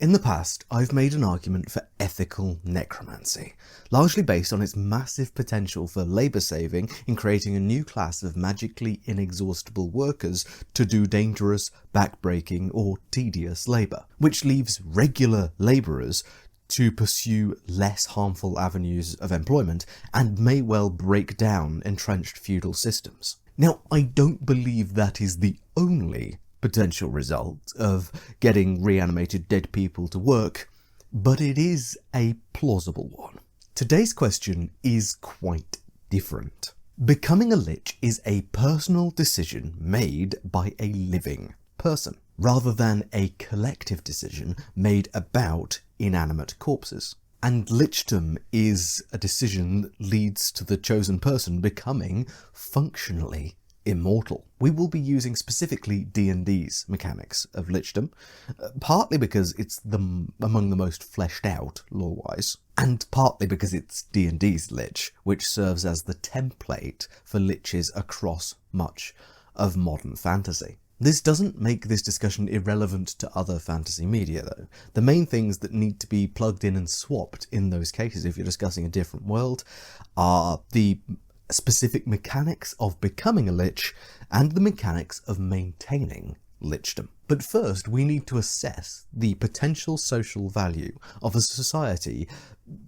In the past, I've made an argument for ethical necromancy, largely based on its massive potential for labour saving in creating a new class of magically inexhaustible workers to do dangerous, backbreaking or tedious labour, which leaves regular labourers to pursue less harmful avenues of employment and may well break down entrenched feudal systems. Now, I don't believe that is the only potential result of getting reanimated dead people to work, but it is a plausible one. Today's question is quite different. Becoming a lich is a personal decision made by a living person, rather than a collective decision made about inanimate corpses. And lichdom is a decision that leads to the chosen person becoming functionally immortal. We will be using specifically D&D's mechanics of lichdom, partly because it's among the most fleshed out lore-wise, and partly because it's D&D's lich, which serves as the template for liches across much of modern fantasy. This doesn't make this discussion irrelevant to other fantasy media, though. The main things that need to be plugged in and swapped in those cases, if you're discussing a different world, are the specific mechanics of becoming a lich and the mechanics of maintaining lichdom. But first, we need to assess the potential social value of a society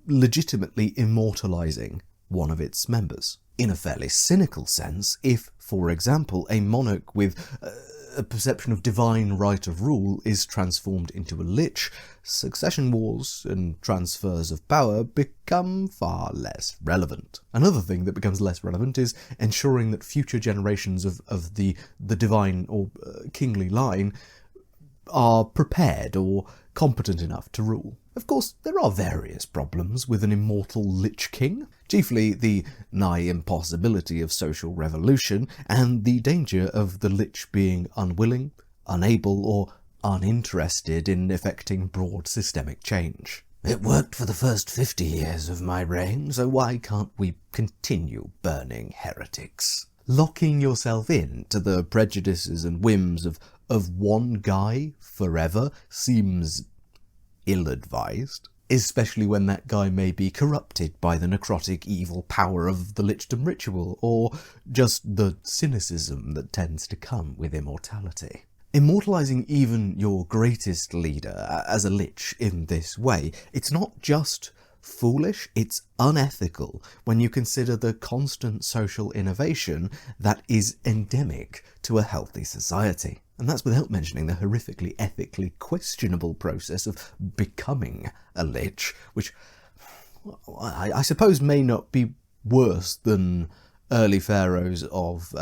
legitimately immortalizing one of its members. In a fairly cynical sense, if, for example, a monarch with a perception of divine right of rule is transformed into a lich, succession wars and transfers of power become far less relevant. Another thing that becomes less relevant is ensuring that future generations of the divine or kingly line are prepared or competent enough to rule. Of course, there are various problems with an immortal Lich King, chiefly the nigh impossibility of social revolution and the danger of the Lich being unwilling, unable, or uninterested in effecting broad systemic change. It worked for the first 50 years of my reign, so why can't we continue burning heretics? Locking yourself in to the prejudices and whims of one guy forever seems ill-advised, especially when that guy may be corrupted by the necrotic evil power of the lichdom ritual, or just the cynicism that tends to come with immortality. Immortalizing even your greatest leader as a lich in this way, it's not just foolish, it's unethical when you consider the constant social innovation that is endemic to a healthy society. And that's without mentioning the horrifically ethically questionable process of becoming a lich, which I suppose may not be worse than early pharaohs of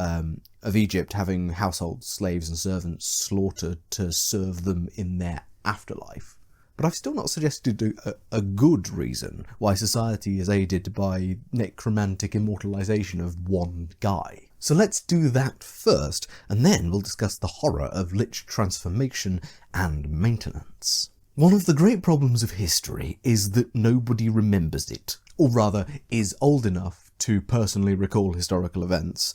Egypt having household slaves and servants slaughtered to serve them in their afterlife. But I've still not suggested a good reason why society is aided by necromantic immortalization of one guy. So let's do that first, and then we'll discuss the horror of lich transformation and maintenance. One of the great problems of history is that nobody remembers it, or rather is old enough to personally recall historical events,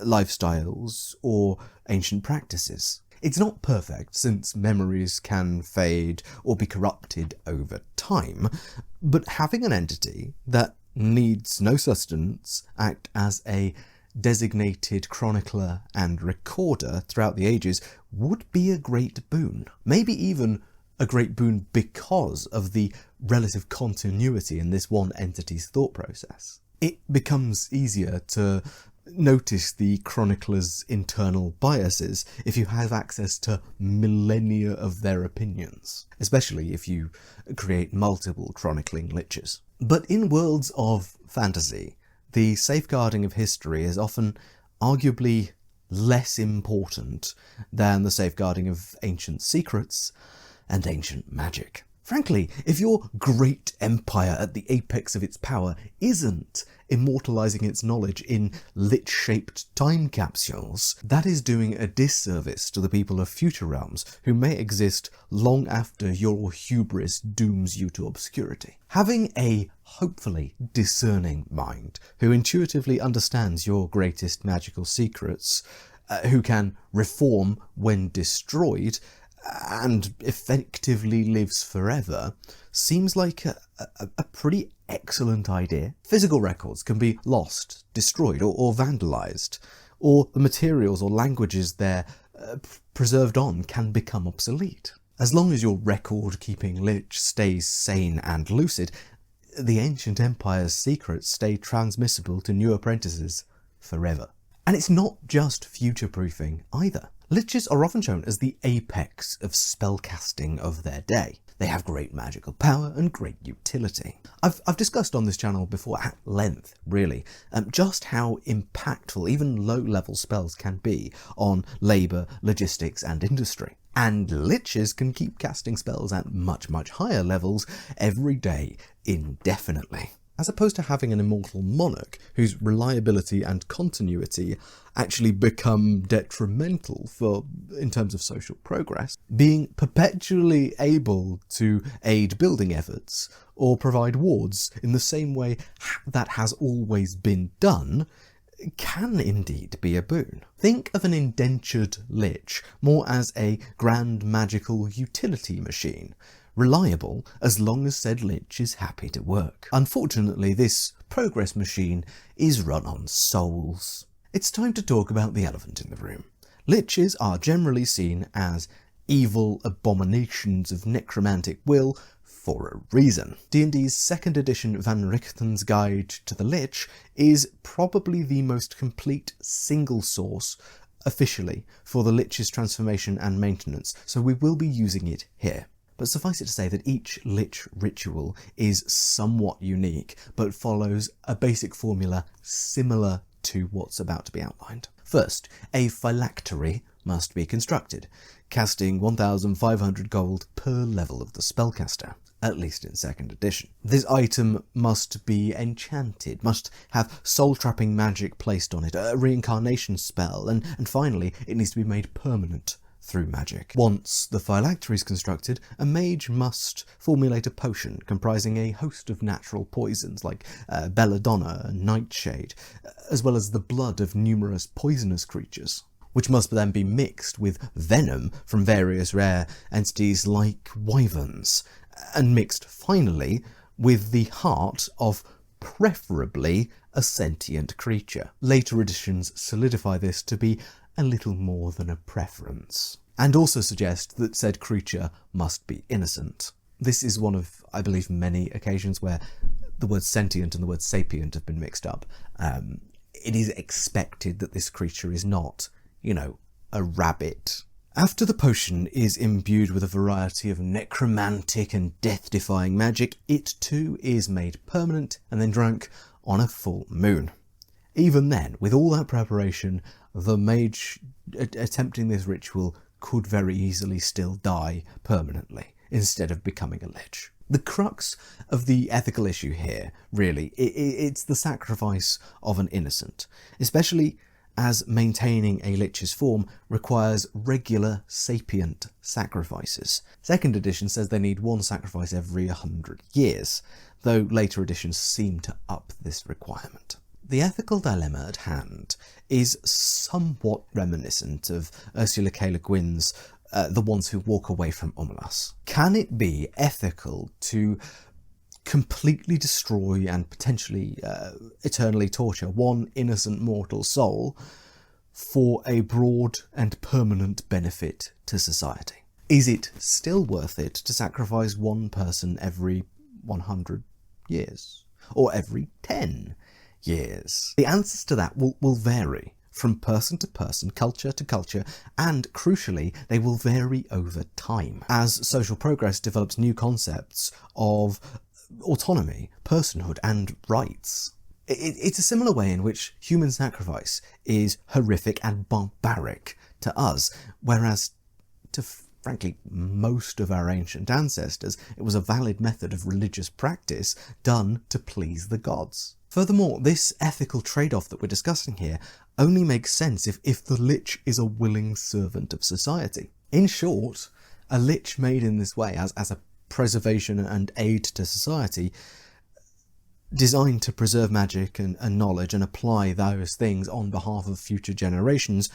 lifestyles, or ancient practices. It's not perfect, since memories can fade or be corrupted over time, but having an entity that needs no sustenance act as a designated chronicler and recorder throughout the ages would be a great boon. Maybe even a great boon because of the relative continuity in this one entity's thought process. It becomes easier to notice the chronicler's internal biases if you have access to millennia of their opinions, especially if you create multiple chronicling liches. But in worlds of fantasy, the safeguarding of history is often arguably less important than the safeguarding of ancient secrets and ancient magic. Frankly, if your great empire at the apex of its power isn't immortalizing its knowledge in lich-shaped time capsules, that is doing a disservice to the people of future realms who may exist long after your hubris dooms you to obscurity. Having a hopefully discerning mind who intuitively understands your greatest magical secrets, who can reform when destroyed, and effectively lives forever seems like a pretty excellent idea. Physical records can be lost, destroyed, or vandalized, or the materials or languages they're preserved on can become obsolete. As long as your record-keeping Lich stays sane and lucid, the ancient empire's secrets stay transmissible to new apprentices forever. And it's not just future-proofing either. Liches are often shown as the apex of spellcasting of their day. They have great magical power and great utility. I've discussed on this channel before at length, really, just how impactful even low-level spells can be on labour, logistics and industry. And Liches can keep casting spells at much, much higher levels every day indefinitely, as opposed to having an immortal monarch whose reliability and continuity actually become detrimental in terms of social progress. Being perpetually able to aid building efforts or provide wards in the same way that has always been done can indeed be a boon. Think of an indentured Lich more as a grand magical utility machine, reliable as long as said Lich is happy to work. Unfortunately, this progress machine is run on souls. It's time to talk about the elephant in the room. Liches are generally seen as evil abominations of necromantic will for a reason. D&D's 2nd edition Van Richten's Guide to the Lich is probably the most complete single source officially for the Lich's transformation and maintenance, so we will be using it here. But suffice it to say that each Lich ritual is somewhat unique, but follows a basic formula similar to what's about to be outlined. First, a phylactery must be constructed, casting 1,500 gold per level of the spellcaster, at least in 2nd edition. This item must be enchanted, must have soul-trapping magic placed on it, a reincarnation spell, and finally, it needs to be made permanent through magic. Once the phylactery is constructed, a mage must formulate a potion comprising a host of natural poisons like belladonna and nightshade, as well as the blood of numerous poisonous creatures, which must then be mixed with venom from various rare entities like wyverns, and mixed finally with the heart of preferably a sentient creature. Later editions solidify this to be a little more than a preference, and also suggest that said creature must be innocent. This is one of, I believe, many occasions where the word sentient and the word sapient have been mixed up. It is expected that this creature is not, a rabbit. After the potion is imbued with a variety of necromantic and death-defying magic, it too is made permanent and then drunk on a full moon. Even then, with all that preparation, the mage attempting this ritual could very easily still die permanently, instead of becoming a lich. The crux of the ethical issue here, really, it's the sacrifice of an innocent, especially as maintaining a lich's form requires regular sapient sacrifices. 2nd edition says they need 1 sacrifice every 100 years, though later editions seem to up this requirement. The ethical dilemma at hand is somewhat reminiscent of Ursula K. Le Guin's The Ones Who Walk Away from Umlas. Can it be ethical to completely destroy and potentially eternally torture one innocent mortal soul for a broad and permanent benefit to society? Is it still worth it to sacrifice one person every 100 years? Or every 10 years? The answers to that will vary from person to person, culture to culture, and crucially, they will vary over time as social progress develops new concepts of autonomy, personhood, and rights. It's a similar way in which human sacrifice is horrific and barbaric to us, whereas to frankly most of our ancient ancestors, it was a valid method of religious practice done to please the gods. Furthermore, this ethical trade-off that we're discussing here only makes sense if the lich is a willing servant of society. In short, a lich made in this way as a preservation and aid to society, designed to preserve magic and knowledge and apply those things on behalf of future generations,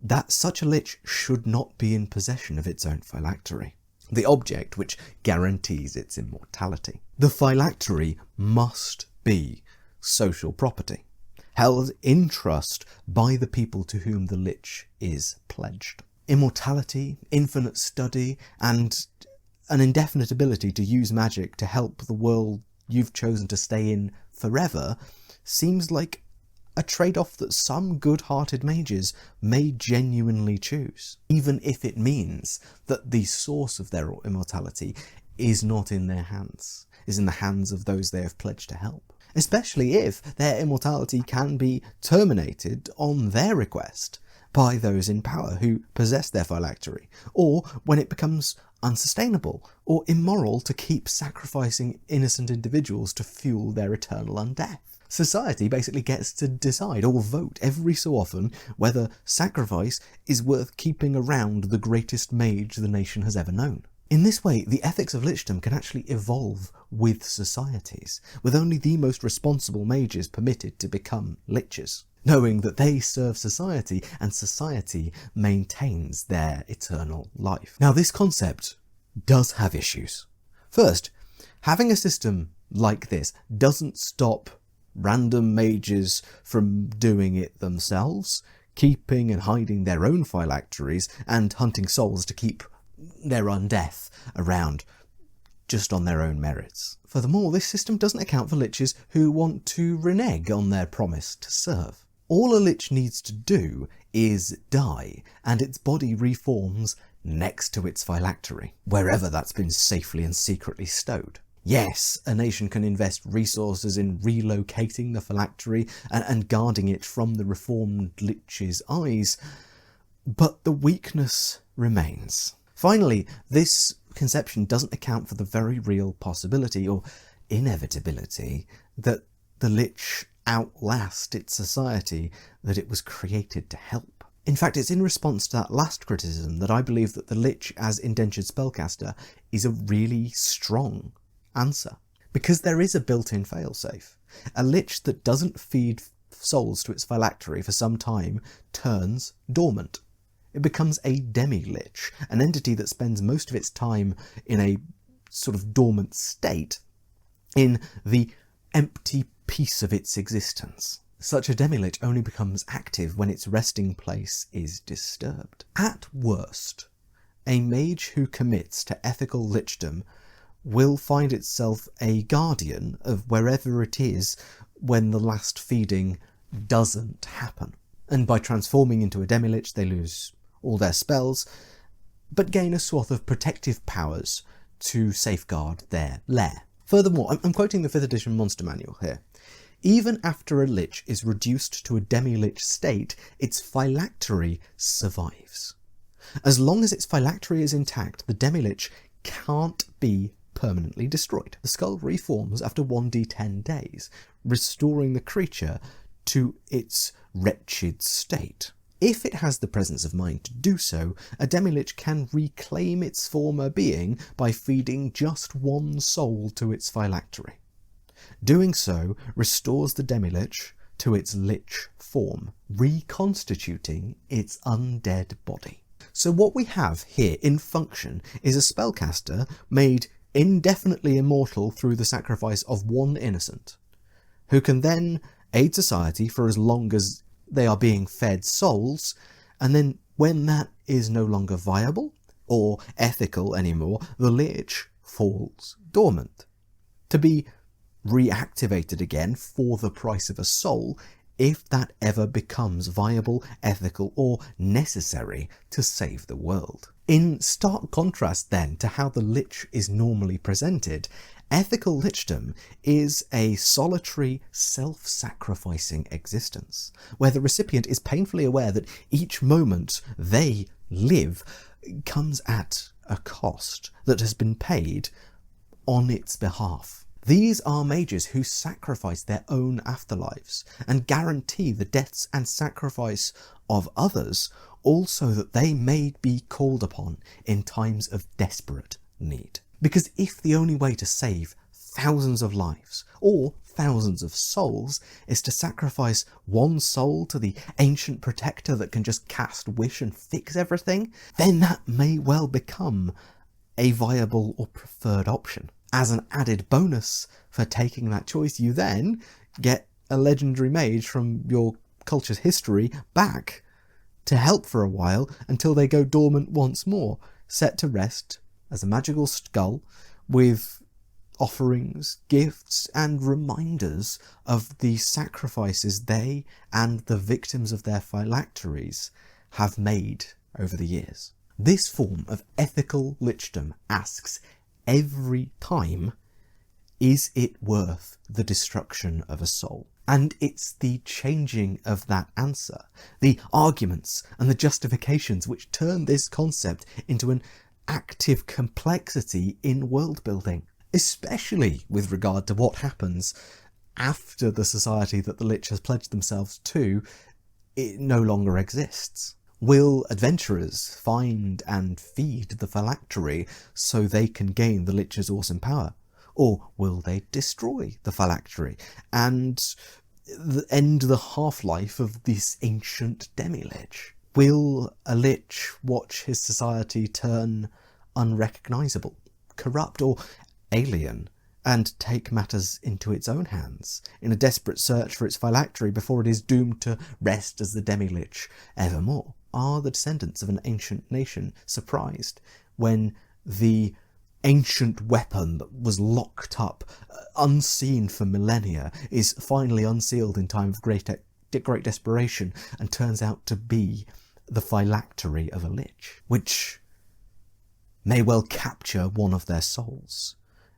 that such a lich should not be in possession of its own phylactery, the object which guarantees its immortality. The phylactery must be social property, held in trust by the people to whom the lich is pledged. Immortality, infinite study, and an indefinite ability to use magic to help the world you've chosen to stay in forever seems like a trade-off that some good-hearted mages may genuinely choose, even if it means that the source of their immortality is not in their hands, is in the hands of those they have pledged to help. Especially if their immortality can be terminated on their request by those in power who possess their phylactery, or when it becomes unsustainable or immoral to keep sacrificing innocent individuals to fuel their eternal undeath. Society basically gets to decide or vote every so often whether sacrifice is worth keeping around the greatest mage the nation has ever known. In this way, the ethics of lichdom can actually evolve with societies, with only the most responsible mages permitted to become liches, knowing that they serve society and society maintains their eternal life. Now, this concept does have issues. First, having a system like this doesn't stop random mages from doing it themselves, keeping and hiding their own phylacteries and hunting souls to keep their undeath around just on their own merits. Furthermore, this system doesn't account for liches who want to renege on their promise to serve. All a lich needs to do is die, and its body reforms next to its phylactery, wherever that's been safely and secretly stowed. Yes, a nation can invest resources in relocating the phylactery and guarding it from the reformed lich's eyes, but the weakness remains. Finally, this conception doesn't account for the very real possibility or inevitability that the lich outlast its society that it was created to help. In fact, it's in response to that last criticism that I believe that the lich as indentured spellcaster is a really strong answer, because there is a built-in failsafe. A lich that doesn't feed souls to its phylactery for some time turns dormant. It becomes a Demilich, an entity that spends most of its time in a sort of dormant state, in the empty piece of its existence. Such a Demilich only becomes active when its resting place is disturbed. At worst, a mage who commits to ethical lichdom will find itself a guardian of wherever it is when the last feeding doesn't happen. And by transforming into a Demilich, they lose all their spells, but gain a swath of protective powers to safeguard their lair. Furthermore, I'm quoting the 5th edition monster manual here. Even after a lich is reduced to a Demilich state, its phylactery survives. As long as its phylactery is intact, the Demilich can't be permanently destroyed. The skull reforms after 1d10 days, restoring the creature to its wretched state. If it has the presence of mind to do so, a Demilich can reclaim its former being by feeding just one soul to its phylactery. Doing so restores the Demilich to its lich form, reconstituting its undead body. So what we have here in function is a spellcaster made indefinitely immortal through the sacrifice of one innocent, who can then aid society for as long as they are being fed souls, and then when that is no longer viable or ethical anymore, the lich falls dormant, to be reactivated again for the price of a soul if that ever becomes viable, ethical, or necessary to save the world. In stark contrast then to how the lich is normally presented, ethical lichdom is a solitary, self-sacrificing existence, where the recipient is painfully aware that each moment they live comes at a cost that has been paid on its behalf. These are mages who sacrifice their own afterlives and guarantee the deaths and sacrifice of others, also that they may be called upon in times of desperate need. Because if the only way to save thousands of lives, or thousands of souls is to sacrifice one soul to the ancient protector that can just cast wish and fix everything, then that may well become a viable or preferred option. As an added bonus for taking that choice, you then get a legendary mage from your culture's history back to help for a while until they go dormant once more, set to rest as a magical skull with offerings, gifts, and reminders of the sacrifices they and the victims of their phylacteries have made over the years. This form of ethical lichdom asks every time, is it worth the destruction of a soul? And it's the changing of that answer, the arguments and the justifications which turn this concept into an active complexity in world building, especially with regard to what happens after the society that the Lich has pledged themselves to it no longer exists. Will adventurers find and feed the phylactery so they can gain the Lich's awesome power? Or will they destroy the phylactery and end the half-life of this ancient Demilich? Will a Lich watch his society turn unrecognisable, corrupt, or alien, and take matters into its own hands in a desperate search for its phylactery before it is doomed to rest as the Demilich evermore? Are the descendants of an ancient nation surprised when the ancient weapon that was locked up, unseen for millennia, is finally unsealed in time of great desperation and turns out to be the phylactery of a Lich, which may well capture one of their souls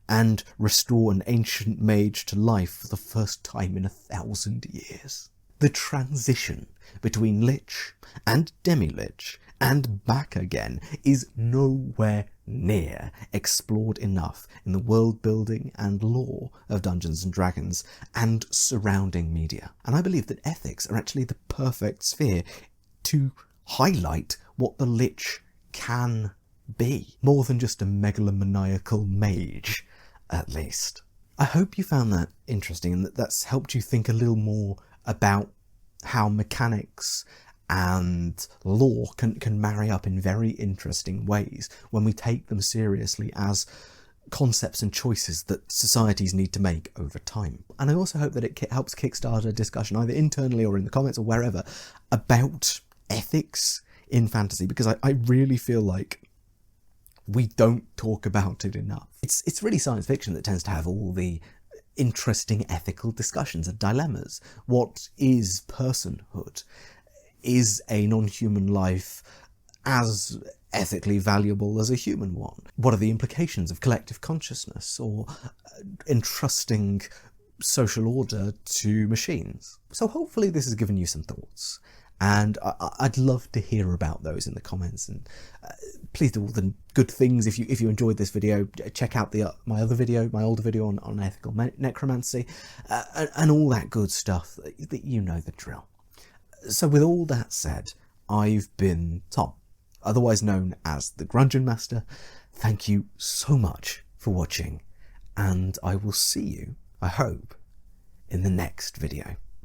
and restore an ancient mage to life for the first time in 1,000 years? The transition between Lich and Demilich and back again is nowhere near explored enough in the world building and lore of Dungeons and Dragons and surrounding media. And I believe that ethics are actually the perfect sphere to highlight what the Lich can be, more than just a megalomaniacal mage, at least. I hope you found that interesting and that that's helped you think a little more about how mechanics and lore can marry up in very interesting ways when we take them seriously as concepts and choices that societies need to make over time. And I also hope that it helps kickstart a discussion, either internally or in the comments or wherever, about ethics in fantasy, because I really feel like we don't talk about it enough. It's really science fiction that tends to have all the interesting ethical discussions and dilemmas. What is personhood? Is a non-human life as ethically valuable as a human one? What are the implications of collective consciousness or entrusting social order to machines? So hopefully this has given you some thoughts, and I'd love to hear about those in the comments. And please do all the good things. If you enjoyed this video, check out my older video on ethical necromancy, and all that good stuff. That you know the drill. So with all that said, I've been Tom, otherwise known as the thegrungeonmaster. Thank you so much for watching, and I will see you, I hope, in the next video.